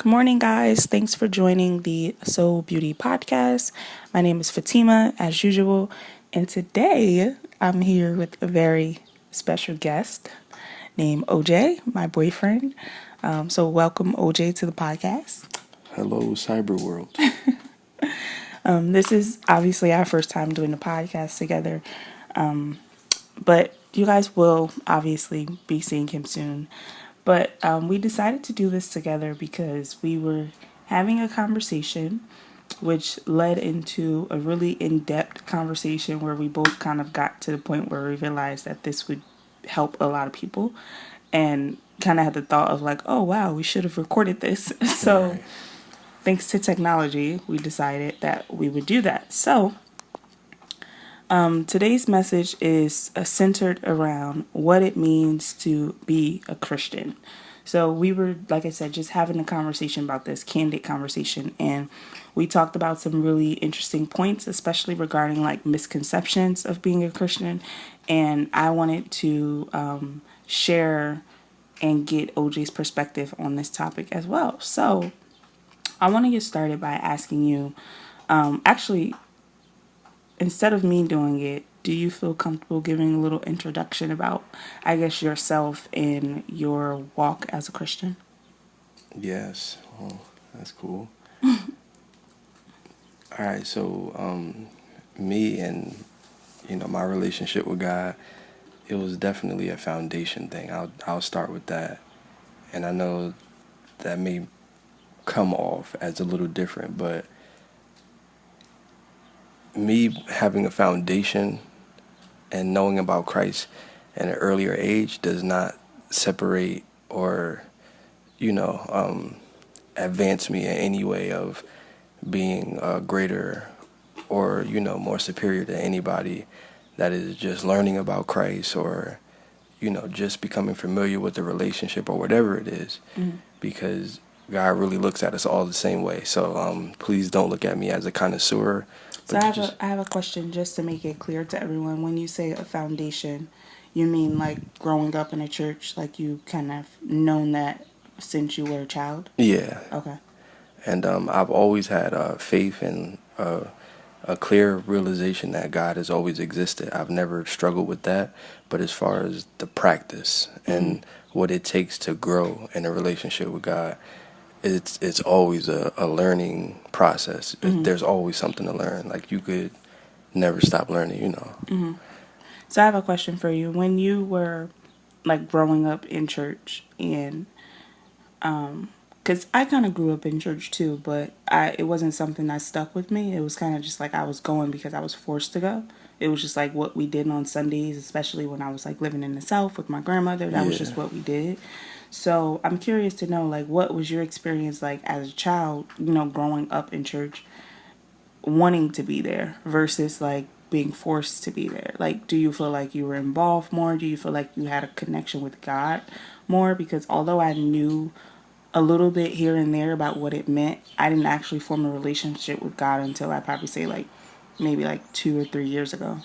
Good morning, guys. Thanks for joining the Soul Beauty podcast. My name is Fatima, as usual, and today I'm here with a very special guest named OJ, my boyfriend. So welcome, OJ, to the podcast. Hello, cyber world. This is obviously our first time doing the podcast together, but you guys will obviously be seeing him soon. But we decided to do this together because we were having a conversation which led into a really in-depth conversation where we both kind of got to the point where we realized that this would help a lot of people and kind of had the thought of like, oh, wow, we should have recorded this. So Right. thanks to technology, we decided that we would do that. So today's message is centered around what it means to be a Christian. So we were, like I said, just having a conversation about this, candid conversation, and we talked about some really interesting points, especially regarding like misconceptions of being a Christian. And I wanted to share and get OJ's perspective on this topic as well. So I want to get started by asking you, actually, instead of me doing it, do you feel comfortable giving a little introduction about, I guess, yourself and your walk as a Christian? Yes. Oh, that's cool. All right. So, me and my relationship with God, it was definitely a foundation thing. I'll start with that, and I know that may come off as a little different, but me having a foundation and knowing about Christ at an earlier age does not separate or advance me in any way of being greater or more superior to anybody that is just learning about Christ or just becoming familiar with the relationship or whatever it is, because God really looks at us all the same way. So please don't look at me as a connoisseur. So I have a question just to make it clear to everyone. When you say a foundation, you mean like growing up in a church, like you kind of known that since you were a child? Yeah. Okay. And I've always had faith and a clear realization that God has always existed. I've never struggled with that. But as far as the practice and what it takes to grow in a relationship with God, it's always a learning process. There's always something to learn. Like you could never stop learning. So I have a question for you. When you were like growing up in church and because I kind of grew up in church too, but it wasn't something that stuck with me. It was kind of just like I was going because I was forced to go. It was just like what we did on Sundays, especially when I was like living in the South with my grandmother. That was just what we did. So I'm curious to know, like, what was your experience like as a child, growing up in church, wanting to be there versus like being forced to be there? Like, do you feel like you were involved more? Do you feel like you had a connection with God more? Because although I knew a little bit here and there about what it meant, I didn't actually form a relationship with God until I probably say like maybe like 2 or 3 years ago.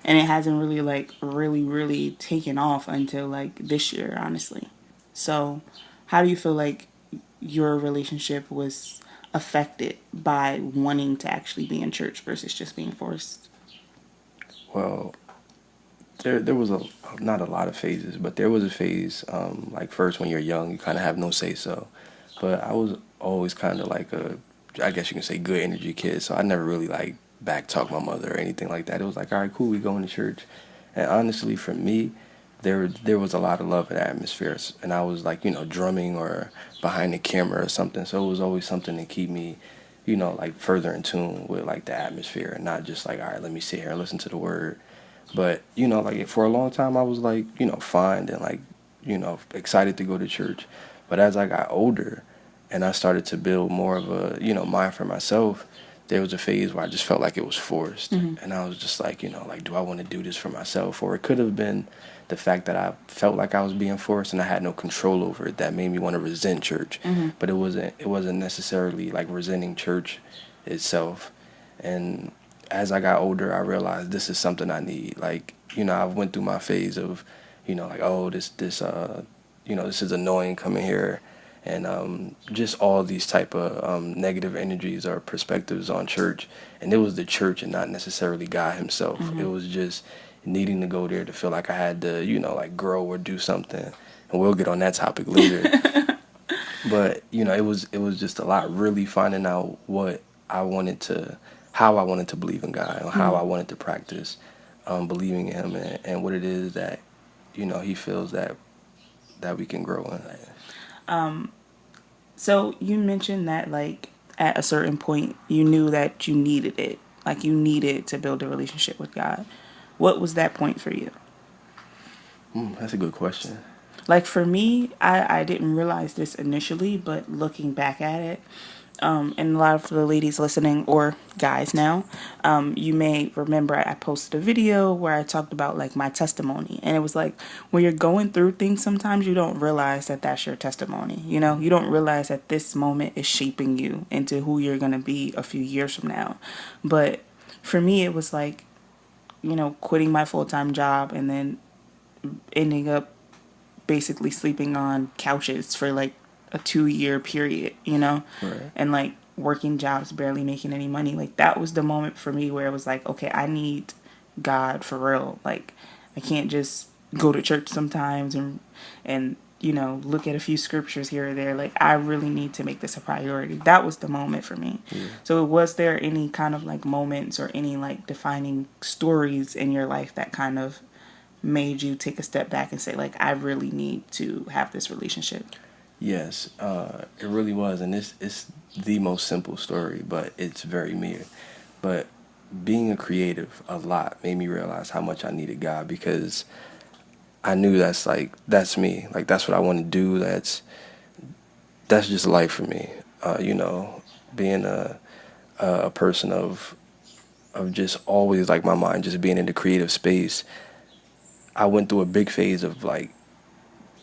And it hasn't really like really taken off until like this year, honestly. So how do you feel like your relationship was affected by wanting to actually be in church versus just being forced? Well, there was not a lot of phases, but there was a phase. Like first, when you're young, you kind of have no say so. But I was always kind of like I guess you can say, good energy kid. So I never really like backtalk my mother or anything like that. It was like, all right, cool, we going to church. And honestly, for me, there was a lot of love in the atmosphere, and I was like drumming or behind the camera or something. So it was always something to keep me, like further in tune with like the atmosphere, and not just like, all right, let me sit here and listen to the word. But like for a long time, I was like fine and like excited to go to church. But as I got older, and I started to build more of a mind for myself, there was a phase where I just felt like it was forced, and I was just like like, do I want to do this for myself? Or it could have been the fact that I felt like I was being forced and I had no control over it that made me want to resent church. But it wasn't necessarily like resenting church itself. And as I got older, I realized this is something I need. Like I went through my phase of like, oh, this is annoying coming here and just all these type of negative energies or perspectives on church. And it was the church and not necessarily God himself. It was just needing to go there to feel like I had to, like grow or do something. And we'll get on that topic later. But it was just a lot, really finding out what I wanted to, how I wanted to believe in God, and how I wanted to practice believing in Him, and what it is that He feels that we can grow in. So you mentioned that like at a certain point you knew that you needed it. Like you needed to build a relationship with God. What was that point for you? That's a good question. Like for me, I didn't realize this initially, but looking back at it, and a lot of the ladies listening or guys now, you may remember I posted a video where I talked about like my testimony, and it was like when you're going through things, sometimes you don't realize that that's your testimony. You don't realize that this moment is shaping you into who you're gonna be a few years from now. But for me, it was like quitting my full-time job and then ending up basically sleeping on couches for like a 2-year period. Right. And like working jobs, barely making any money. Like that was the moment for me where it was like, okay, I need God for real. Like I can't just go to church sometimes and look at a few scriptures here or there. Like I really need to make this a priority. That was the moment for me. Yeah. So was there any kind of like moments or any like defining stories in your life that kind of made you take a step back and say like I really need to have this relationship? Yes, it really was, and it's the most simple story, but it's very me. But being a creative a lot made me realize how much I needed God, because I knew that's me. Like that's what I want to do. That's just life for me. Being a person of just always like my mind just being in the creative space. I went through a big phase of like,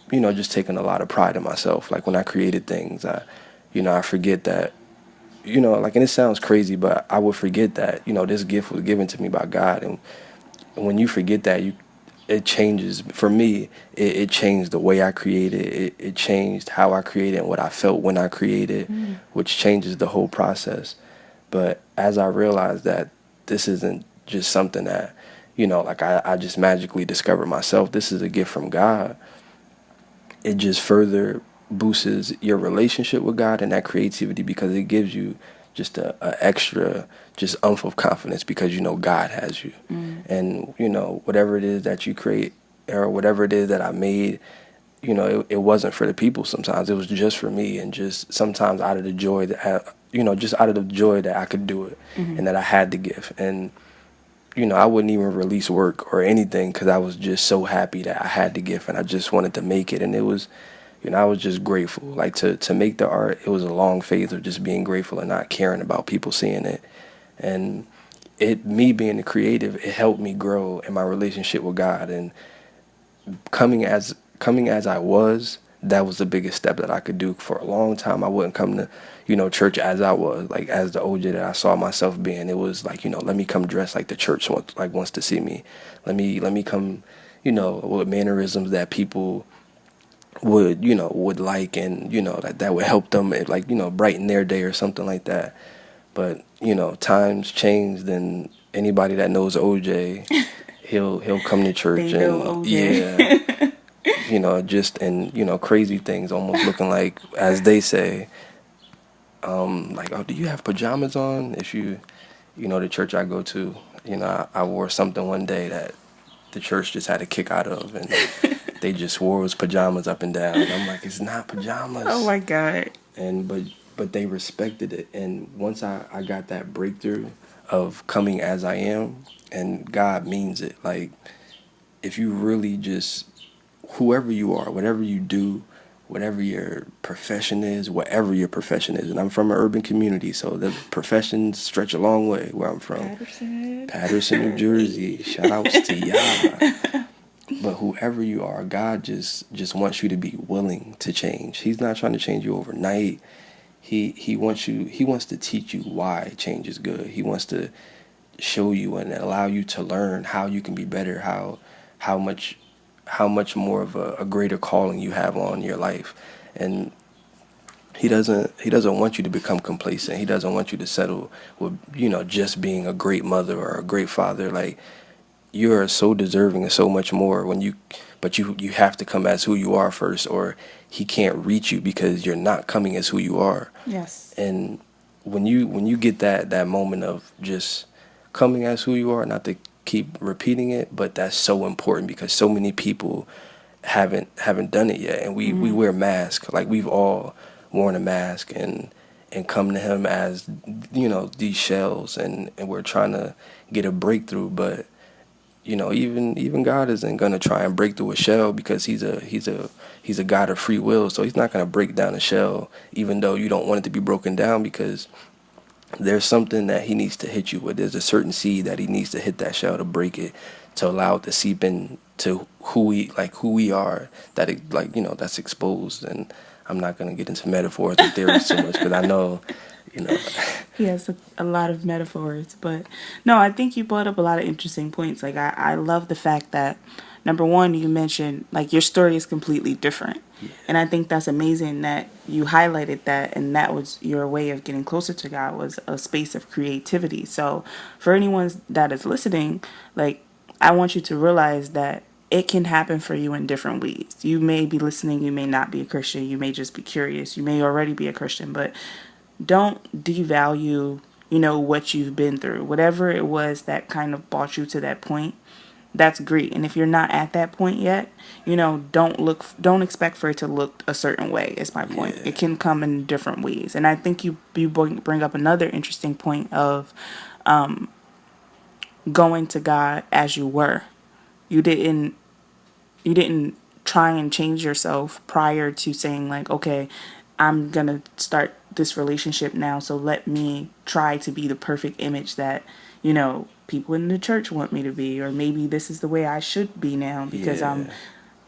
just taking a lot of pride in myself. Like when I created things, I forget that, like, and it sounds crazy, but I would forget that, this gift was given to me by God. And when you forget that, it changes. For me, it changed the way I created. It changed how I created and what I felt when I created, which changes the whole process. But as I realized that this isn't just something that, like I just magically discovered myself, this is a gift from God. It just further boosts your relationship with God and that creativity, because it gives you just a extra just umph of confidence, because God has you. And whatever it is that you create or whatever it is that I made, it wasn't for the people. Sometimes it was just for me, and just sometimes out of the joy just out of the joy that I could do it, and that I had the gift. And I wouldn't even release work or anything because I was just so happy that I had the gift and I just wanted to make it. And it was, I was just grateful. Like to make the art, it was a long phase of just being grateful and not caring about people seeing it. And me being a creative, it helped me grow in my relationship with God. And coming as I was, that was the biggest step that I could do. For a long time, I wouldn't come to, church as I was, like as the OJ that I saw myself being. It was like, let me come dressed like the church wants to see me. Let me come, with mannerisms that people would like, and that would help them, like brighten their day or something like that. But times changed, and anybody that knows OJ, he'll come to church They know and OJ. just and crazy things, almost looking like, as they say, like, oh, do you have pajamas on? If the church I go to, I wore something one day that the church just had a kick out of, and they just wore his pajamas up and down. And I'm like, it's not pajamas. Oh my God. And but they respected it. And once I got that breakthrough of coming as I am, and God means it. Like, if you really just, whoever you are, whatever you do, whatever your profession is, whatever your profession is. And I'm from an urban community, so the professions stretch a long way where I'm from. Patterson, New Jersey. Shout outs to y'all. But whoever you are, God just wants you to be willing to change. He's not trying to change you overnight. He wants to teach you why change is good. He wants to show you and allow you to learn how you can be better, how much more of a greater calling you have on your life. And he doesn't want you to become complacent. He doesn't want you to settle with, just being a great mother or a great father. Like, you are so deserving of so much more but you have to come as who you are first, or he can't reach you because you're not coming as who you are. Yes. And when you get that moment of just coming as who you are, not to keep repeating it, but that's so important because so many people haven't done it yet, and we Mm-hmm. wear masks. Like, we've all worn a mask and come to him as, these shells, and we're trying to get a breakthrough. But even God isn't gonna try and break through a shell, because he's a God of free will. So he's not gonna break down a shell, even though you don't want it to be broken down, because there's something that he needs to hit you with. There's a certain seed that he needs to hit that shell to break it, to allow it to seep into who we are. That it, that's exposed. And I'm not gonna get into metaphors and theories too much, because I know, you know, He has a lot of metaphors, but no, I think you brought up a lot of interesting points. Like, I love the fact that, number one, you mentioned like your story is completely different. And I think that's amazing that you highlighted that, and that was your way of getting closer to God, was a space of creativity. So for anyone that is listening, like, I want you to realize that it can happen for you in different ways. You may be listening, you may not be a Christian, you may just be curious, you may already be a Christian, but don't devalue, what you've been through. Whatever it was that kind of brought you to that point, that's great. And if you're not at that point yet, don't expect for it to look a certain way, is my point. yeah, It can come in different ways. And I think you bring up another interesting point of going to God as you were. You didn't you didn't try and change yourself prior to saying, like, okay, I'm gonna start this relationship now, so let me try to be the perfect image that, people in the church want me to be, or maybe this is the way I should be now because I'm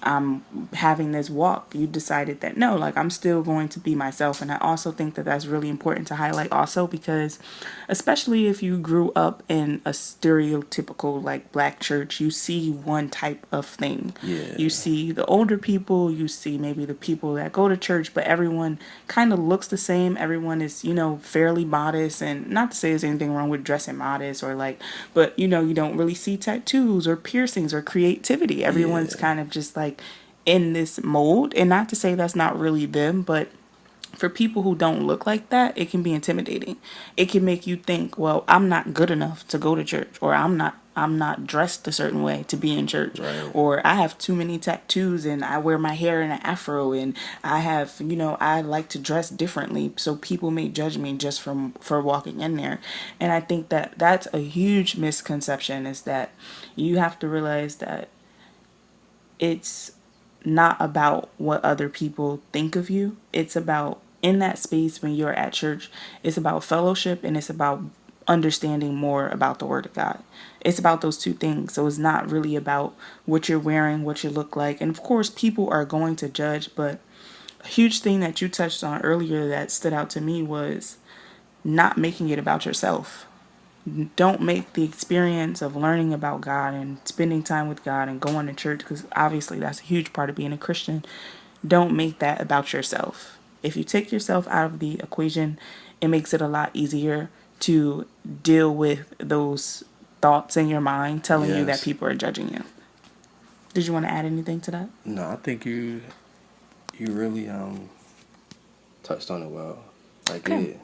yeah, having this walk. You decided that no, like, I'm still going to be myself. And I also think that that's really important to highlight also, because especially if you grew up in a stereotypical like black church, you see one type of thing. You yeah, see the older people, you see maybe the people that go to church, but everyone kind of looks the same. Everyone is, fairly modest. And not to say there's anything wrong with dressing modest or like, but you don't really see tattoos or piercings or creativity. Everyone's yeah, kind of just like in this mold. And not to say that's not really them, but for people who don't look like that, it can be intimidating. It can make you think, well, I'm not good enough to go to church, or I'm not dressed a certain way to be in church, right, or I have too many tattoos and I wear my hair in an afro, and I have, I like to dress differently, so people may judge me just for walking in there. And I think that that's a huge misconception, is that you have to realize that it's not about what other people think of you. It's about, in that space when you're at church, it's about fellowship, and it's about understanding more about the Word of God. It's about those two things. So it's not really about what you're wearing, what you look like. And of course, people are going to judge, but a huge thing that you touched on earlier that stood out to me was not making it about yourself. Don't make the experience of learning about God and spending time with God and going to church, because obviously that's a huge part of being a Christian. Don't make that about yourself. If you take yourself out of the equation, it makes it a lot easier to deal with those thoughts in your mind telling you that yes. people are judging you. Did you want to add anything to that? No, I think you really touched on it well. Like, Okay.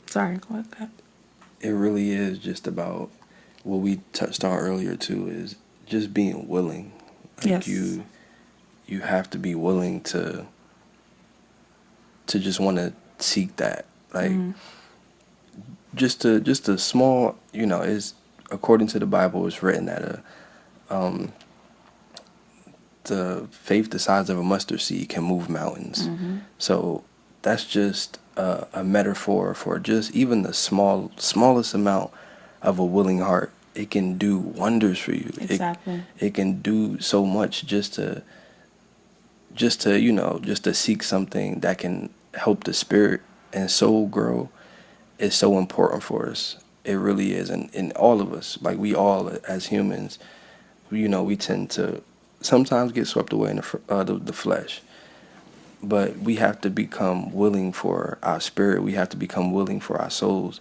Sorry, go ahead. it really is just about what we touched on earlier too, is just being willing. Like, Yes. you have to be willing to just want to seek that. Like, Mm-hmm. just a small, is, according to the Bible, it's written that the faith the size of a mustard seed can move mountains. Mm-hmm. So that's just a metaphor for just even the smallest amount of a willing heart. It can do wonders for you. Exactly. It can do so much, just to seek something that can help the spirit and soul grow is so important for us. It really is. And all of us, like, we all as humans, we tend to sometimes get swept away in the flesh. but we have to become willing for our spirit. We have to become willing for our souls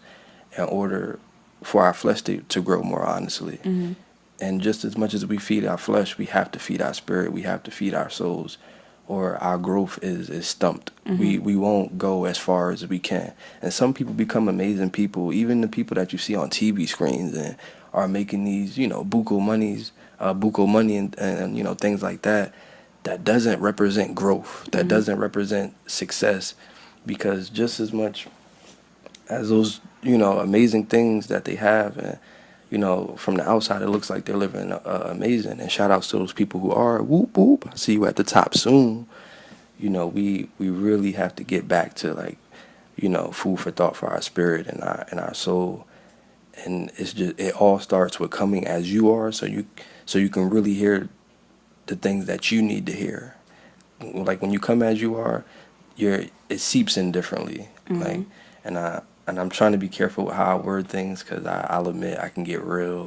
in order for our flesh to grow more honestly. Mm-hmm. And just as much as we feed our flesh, we have to feed our spirit. We have to feed our souls, or our growth is stumped. Mm-hmm. We won't go as far as we can. And some people become amazing people, even the people that you see on TV screens and are making these, buco money and things like that. That doesn't represent growth. That Mm-hmm. doesn't represent success, because just as much as those amazing things that they have, and from the outside it looks like they're living amazing, and shout outs to those people who are, whoop whoop, I see you at the top soon. We really have to get back to, like, food for thought for our spirit and our soul. And it all starts with coming as you are, so you can really hear the things that you need to hear. Like, when you come as you are, it seeps in differently. Mm-hmm. Like, and I'm trying to be careful with how I word things, because I'll admit I can get real,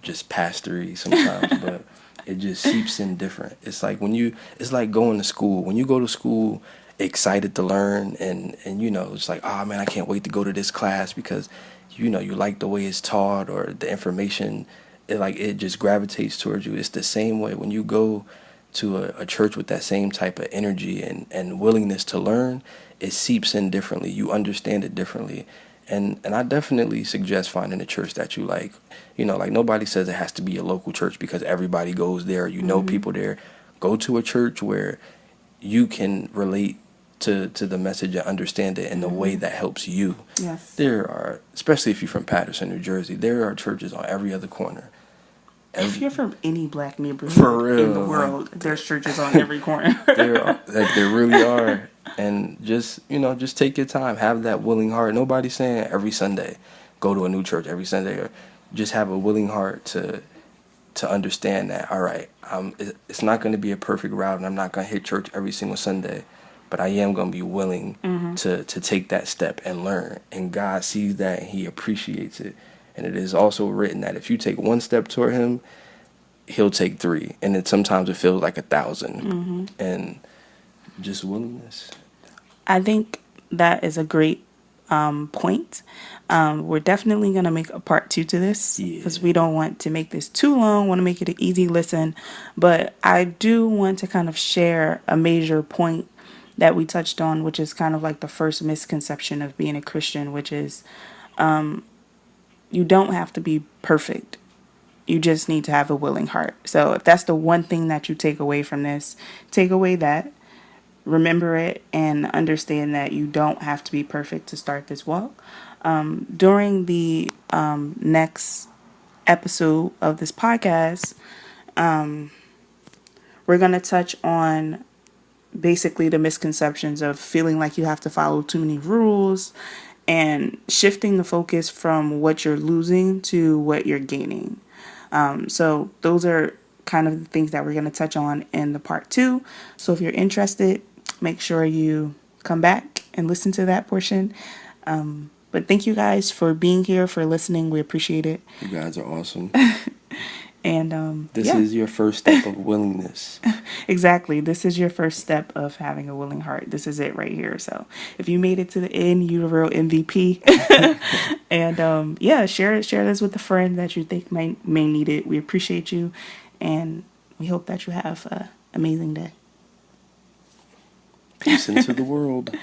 just pastory sometimes. But it just seeps in different. It's like going to school. When you go to school excited to learn, and it's like, oh man, I can't wait to go to this class, because you like the way it's taught, or the information, it just gravitates towards you. It's the same way when you go to a church with that same type of energy and willingness to learn. It seeps in differently. You understand it differently. And I definitely suggest finding a church that you like. Like, nobody says it has to be a local church because everybody goes there. Mm-hmm. People there. Go to a church where you can relate to the message and understand it in a way Mm-hmm. that helps you. Yes. There are, especially if you're from Patterson, New Jersey, there are churches on every other corner. If you're from any black For neighborhood in the real, world, there's churches on every corner. there really are. And just take your time, have that willing heart. Nobody's saying every Sunday go to a new church every Sunday, or just have a willing heart to understand that, all right, it's not going to be a perfect route, and I'm not going to hit church every single Sunday, but I am going to be willing Mm-hmm. to take that step and learn. And God sees that, and He appreciates it. And it is also written that if you take one step toward Him, He'll take three. And then sometimes it feels like 1,000. Mm-hmm. And just willingness. I think that is a great point. We're definitely going to make a part 2 to this, Yeah. because we don't want to make this too long. Want to make it an easy listen. But I do want to kind of share a major point that we touched on, which is kind of like the first misconception of being a Christian, which is you don't have to be perfect. You just need to have a willing heart. So if that's the one thing that you take away from this, take away that. Remember it and understand that you don't have to be perfect to start this walk. During the next episode of this podcast, we're going to touch on basically the misconceptions of feeling like you have to follow too many rules and shifting the focus from what you're losing to what you're gaining. So those are kind of the things that we're going to touch on in the part 2. So if you're interested, make sure you come back and listen to that portion. But thank you guys for being here, for listening. We appreciate it. You guys are awesome. And This is your first step of willingness. exactly. This is your first step of having a willing heart. This is it right here. So if you made it to the end, you're the real MVP. And share this with a friend that you think may need it. We appreciate you, and we hope that you have an amazing day. Peace into the world.